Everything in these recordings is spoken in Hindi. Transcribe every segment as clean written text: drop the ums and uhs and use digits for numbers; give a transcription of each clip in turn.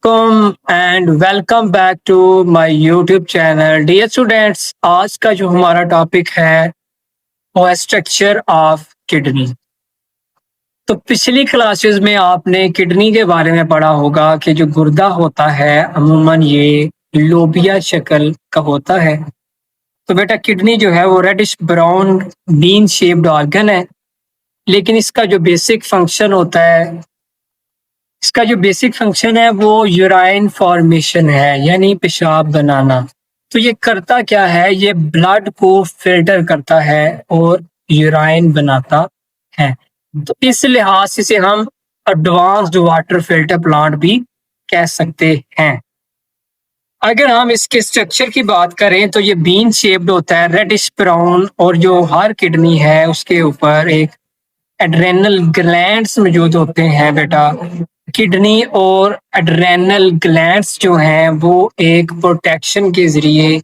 And welcome back to my YouTube channel dear students. आज का जो हमारा टॉपिक है वो है स्ट्रक्चर ऑफ किडनी। तो पिछली क्लासेस में आपने किडनी के बारे में पढ़ा होगा कि जो गुर्दा होता है अमूमन ये लोबिया शक्ल का होता है। तो बेटा किडनी जो है वो reddish brown bean shaped organ है, लेकिन इसका जो बेसिक फंक्शन है वो यूराइन फॉर्मेशन है, यानी पेशाब बनाना। तो ये करता क्या है, ये ब्लड को फिल्टर करता है और यूराइन बनाता है। तो इस लिहाज से इसे हम एडवांस्ड वाटर फिल्टर प्लांट भी कह सकते हैं। अगर हम इसके स्ट्रक्चर की बात करें तो ये बीन शेप्ड होता है, रेडिश ब्राउन, और जो हर किडनी है उसके ऊपर एक एड्रेनल ग्लैंड्स मौजूद होते हैं बेटा। किडनी और एड्रेनल ग्लैंड्स जो हैं वो एक प्रोटेक्शन के जरिए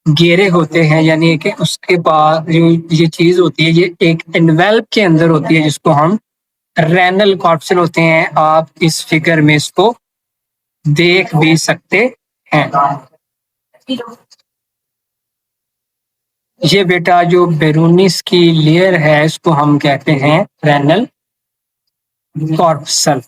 घेरे होते हैं, यानी कि उसके पास जो ये चीज होती है ये एक एनवेल्प के अंदर होती है जिसको हम रेनल कॉर्पसल होते हैं। आप इस फिगर में इसको देख भी सकते हैं। ये बेटा जो बेरूनिस की लेयर है इसको हम कहते हैं रेनल कॉर्पसल।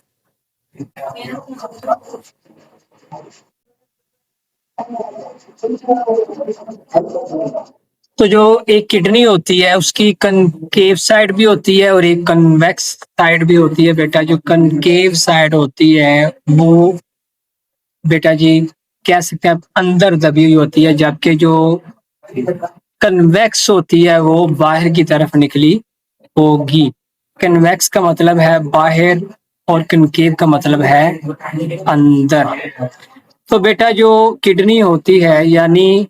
तो जो एक किडनी होती है उसकी कनकेव साइड भी होती है और एक कन्वेक्स साइड भी होती है बेटा। जो कनकेव साइड होती है वो बेटा जी कह सकते हैं अंदर दबी हुई होती है, जबकि जो कन्वेक्स होती है वो बाहर की तरफ निकली होगी। कन्वेक्स का मतलब है बाहर और कनकेव का मतलब है अंदर। तो बेटा जो किडनी होती है यानी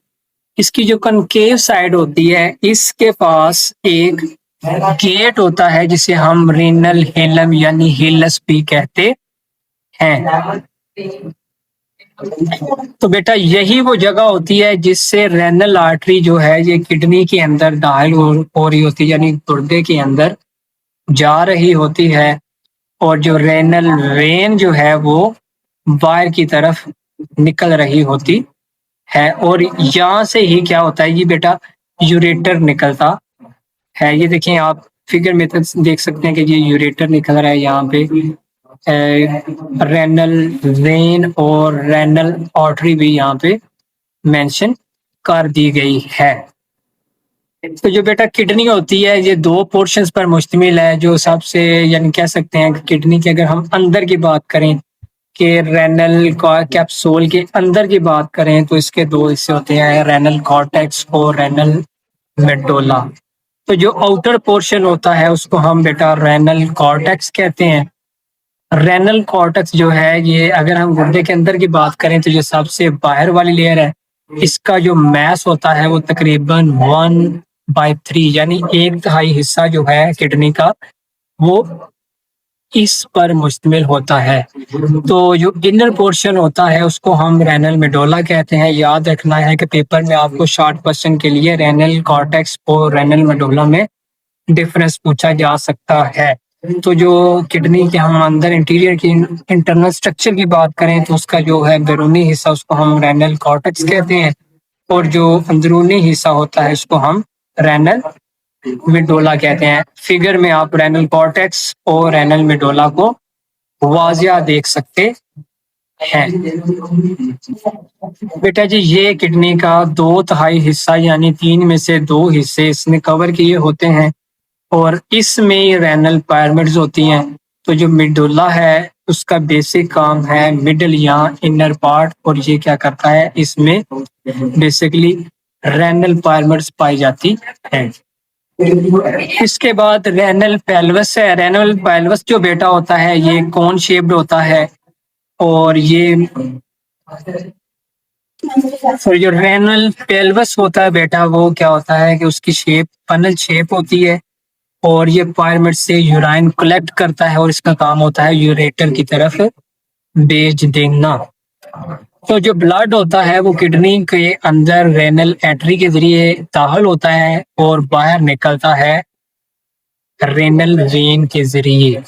इसकी जो कनकेव साइड होती है इसके पास एक गेट होता है जिसे हम रीनल हेलम यानी हेलस भी कहते हैं। तो बेटा यही वो जगह होती है जिससे रेनल आर्टरी जो है ये किडनी के अंदर दाखिल हो रही होती है, यानी गुर्दे के अंदर जा रही होती है, और जो रेनल वेन जो है वो बाहर की तरफ निकल रही होती है। और यहाँ से ही क्या होता है, ये बेटा यूरेटर निकलता है। ये देखें आप फिगर में देख सकते हैं कि ये यूरेटर निकल रहा है यहाँ पे। रेनल वेन और रेनल आर्टरी भी यहाँ पे मेंशन कर दी गई है। तो जो बेटा किडनी होती है ये दो पोर्शंस पर मुश्तमिल है। जो सबसे यानी कह सकते हैं कि किडनी की अगर हम अंदर की बात करें कि रेनल कैप्सूल के अंदर की बात करें तो इसके दो हिस्से होते हैं, रेनल कॉर्टेक्स और रेनल मेडोला। तो जो आउटर पोर्शन होता है उसको हम बेटा रेनल कॉर्टेक्स कहते हैं। रेनल कॉर्टेक्स जो है ये अगर हम गुर्दे के अंदर की बात करें तो ये सबसे बाहर वाली लेयर है। इसका जो मैस होता है वो तकरीबन 1/3 यानी 1/3 हिस्सा जो है किडनी का वो इस पर मुश्तमिल होता है। तो जो इनर पोर्शन होता है उसको हम रेनल मेडोला कहते हैं। याद रखना है कि पेपर में आपको शॉर्ट क्वेश्चन के लिए रेनल कॉर्टेक्स और रेनल मेडोला में डिफरेंस पूछा जा सकता है। तो जो किडनी के हम अंदर इंटीरियर की इंटरनल स्ट्रक्चर की बात करें तो उसका जो है बैरूनी हिस्सा उसको हम रेनल कॉर्टेक्स कहते हैं, और जो अंदरूनी हिस्सा होता है उसको हम रेनल मेडोला कहते हैं। फिगर में आप रेनल कॉर्टेक्स और रेनल मेडोला को वाजिया देख सकते हैं। बेटा जी ये किडनी का 2/3 हिस्सा यानी 3 में से 2 हिस्से इसने कवर किए होते हैं, और इसमें रेनल पायरामिड्स होती हैं। तो जो मेडुला है उसका बेसिक काम है मिडल या इनर पार्ट, और ये क्या करता है इसमें बेसिकली रेनल पायरामिड्स पाई जाती है। इसके बाद रेनल पेल्वस है। रेनल पेल्वस जो बेटा होता है ये कोन शेप्ड होता है, और ये जो रेनल पेल्वस होता है बेटा वो क्या होता है कि उसकी शेप फनल शेप होती है, और ये पायरामिड से यूराइन कलेक्ट करता है और इसका काम होता है यूरेटर की तरफ भेज देना। तो जो ब्लड होता है वो किडनी के अंदर रेनल एंट्री के जरिए दाखिल होता है और बाहर निकलता है रेनल वेन के जरिए।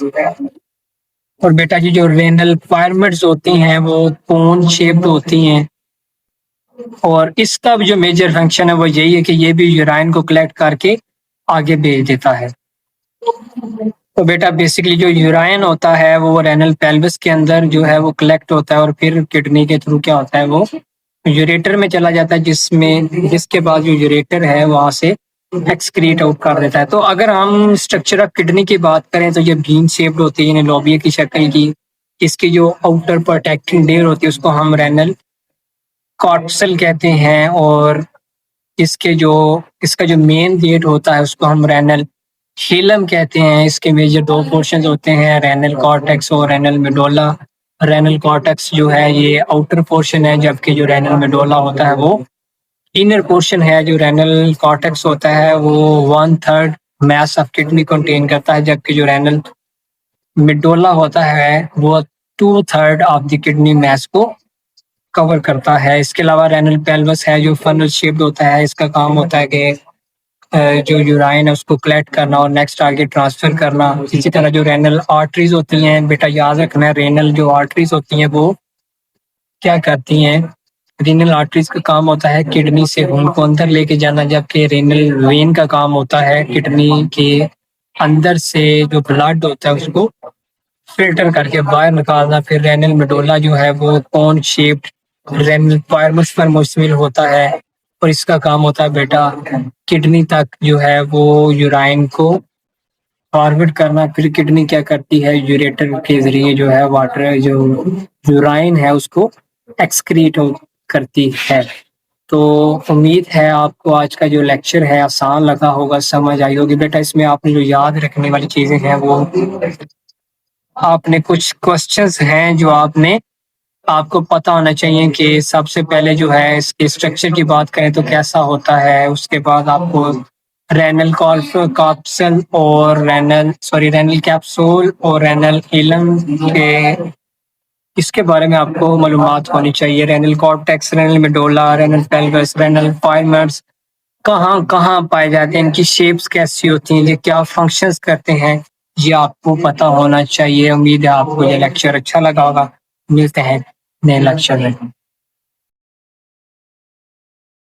और बेटा ये जो रेनल पायरमिड्स होती हैं वो कोन शेप्ड होती हैं, और इसका भी जो मेजर फंक्शन है वो यही है कि ये भी यूराइन को कलेक्ट करके आगे भेज देता है। तो बेटा बेसिकली जो यूराइन होता है वो रेनल पेल्विस के अंदर जो है वो कलेक्ट होता है और फिर किडनी के थ्रू क्या होता है वो यूरेटर में चला जाता है, जिसके बाद जो यूरेटर है वहां से एक्सक्रीट आउट कर देता है। तो अगर हम स्ट्रक्चर ऑफ किडनी की बात करें तो ये बीन शेप्ड होती है, यानी लोबिया की शक्ल की। इसकी जो आउटर प्रोटेक्टिंग लेयर होती है उसको हम रेनल कॉर्पसल कहते हैं, और इसका जो मेन गेट होता है उसको हम रेनल हीलम कहते हैं। इसके मेजर दो पोर्शन होते हैं, रेनल कॉर्टेक्स और रेनल मेडोला। रेनल कॉर्टेक्स जो है ये आउटर पोर्शन है, जबकि जो रेनल मेडोला होता है वो इनर पोर्शन है। जो रेनल कॉर्टेक्स होता है वो 1/3 मैस ऑफ किडनी कंटेन करता है, जबकि जो रेनल मेडोला होता है वो 2/3 ऑफ द किडनी मैस को कवर करता है। इसके अलावा रेनल पेल्विस है जो फनल शेप्ड होता है। इसका काम होता है कि जो यूराइन है उसको कलेक्ट करना और नेक्स्ट आगे ट्रांसफर करना। इसी तरह जो रेनल आर्टरीज होती हैं, बेटा याद रखना है, रेनल जो आर्टरीज होती हैं वो क्या करती हैं, रेनल आर्टरीज का काम होता है किडनी से खून को अंदर लेके जाना, जबकि रेनल वेन का काम होता है किडनी के अंदर से जो ब्लड होता है उसको फिल्टर करके बाहर निकालना। फिर रेनल मेडोला जो है वो कोन शेप्ड रेनल पायरमस पर मुश्तमिल होता है, और इसका काम होता है बेटा किडनी तक जो है वो यूराइन को फॉरवर्ड करना। फिर किडनी क्या करती है, यूरेटर के जरिए जो है वाटर जो यूराइन है उसको एक्सक्रीट करती है। तो उम्मीद है आपको आज का जो लेक्चर है आसान लगा होगा, समझ आई होगी। बेटा इसमें आपने जो याद रखने वाली चीजें हैं वो आपने कुछ क्वेश्चंस हैं जो आपको पता होना चाहिए कि सबसे पहले जो है इसके स्ट्रक्चर की बात करें तो कैसा होता है। उसके बाद आपको रेनल कैप्सूल और रेनल कैप्सूल और रेनल इलम के इसके बारे में आपको मालूमात होनी चाहिए। Renal cortex, renal medulla, renal pelvis, renal pyramids कहाँ कहाँ पाए जाते हैं, इनकी शेप्स कैसी होती हैं, ये क्या फंक्शंस करते हैं, ये आपको पता होना चाहिए। उम्मीद है आपको ये लेक्चर अच्छा लगा होगा। मिलते हैं नए लेक्चर में।